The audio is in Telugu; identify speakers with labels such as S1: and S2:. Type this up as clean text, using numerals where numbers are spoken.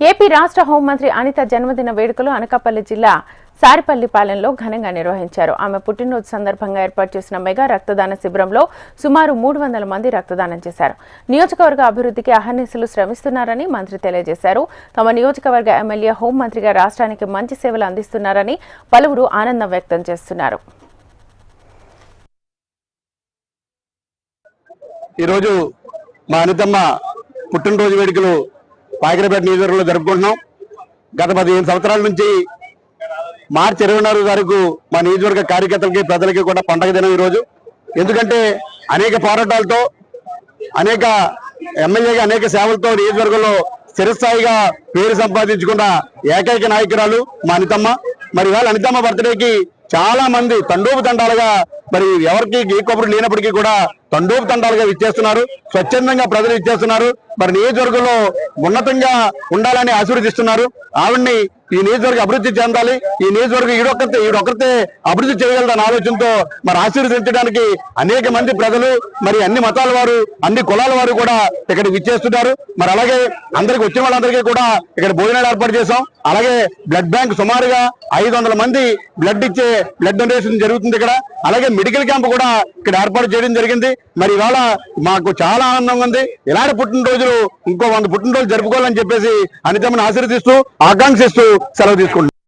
S1: ఏపీ రాష్ట్ర హోంమంత్రి అనిత జన్మదిన వేడుకలు అనకాపల్లి జిల్లా సారిపల్లిపాలెంలో ఘనంగా నిర్వహించారు. ఆమె పుట్టినరోజు సందర్భంగా ఏర్పాటు చేసిన మెగా రక్తదాన శిబిరంలో సుమారు 300 మంది రక్తదానం చేశారు. నియోజకవర్గ అభివృద్ధికి అహర్నిశలు శ్రమిస్తున్నారని మంత్రి తెలియజేశారు. తమ నియోజకవర్గ ఎమ్మెల్యే హోంమంత్రిగా రాష్ట్రానికి మంచి సేవలు అందిస్తున్నారని పలువురు ఆనందం వ్యక్తం చేస్తున్నారు.
S2: ఈరోజు మా అనితమ్మ పుట్టినరోజు వేడుకలు పాకిరేపేట నియోజకవర్గంలో జరుపుకుంటున్నాం. గత 15 సంవత్సరాల నుంచి మార్చి 24 తారీఖు మా నియోజకవర్గ కార్యకర్తలకి ప్రజలకి కూడా పండగ దినం ఈరోజు. ఎందుకంటే అనేక పోరాటాలతో అనేక ఎమ్మెల్యేగా అనేక సేవలతో నియోజకవర్గంలో స్థిరస్థాయిగా పేరు సంపాదించుకున్న ఏకైక నాయకురాలు మా అనితమ్మ. మరి వాళ్ళ అనితమ్మ బర్త్డేకి చాలా మంది తండోపు తండాలుగా మరి ఎవరికి ఏ కొబ్బరి లేనప్పటికీ కూడా తండోపు తండాలుగా ఇచ్చేస్తున్నారు. స్వచ్ఛందంగా ప్రజలు ఇచ్చేస్తున్నారు. మరి నియోజకవర్గంలో ఉన్నతంగా ఉండాలని ఆశీర్వదిస్తున్నారు. ఆవిడ్ని ఈ నియోజకవర్గం అభివృద్ధి చెందాలి, ఈ నియోజకవర్గం ఈడొక్కరితే అభివృద్ధి చేయగలరన్న ఆలోచనతో మరి ఆశీర్వదించడానికి అనేక మంది ప్రజలు మరి అన్ని మతాల వారు అన్ని కులాల వారు కూడా ఇక్కడ విచ్చేస్తున్నారు. మరి అలాగే అందరికి వచ్చిన వాళ్ళందరికీ కూడా ఇక్కడ భోజనాలు ఏర్పాటు చేశాం. అలాగే బ్లడ్ బ్యాంక్ సుమారుగా 500 మంది బ్లడ్ ఇచ్చే బ్లడ్ డొనేషన్ జరుగుతుంది ఇక్కడ. అలాగే మెడికల్ క్యాంప్ కూడా ఇక్కడ ఏర్పాటు చేయడం జరిగింది. మరి ఇవాళ మాకు చాలా ఆనందంగా ఉంది. ఇలాంటి పుట్టినరోజులు ఇంకో 100 పుట్టినరోజులు జరుపుకోవాలని చెప్పేసి అనితమ్మని ఆశీర్వదిస్తూ ఆకాంక్షిస్తూ సెలవు తీసుకుంటున్నాం.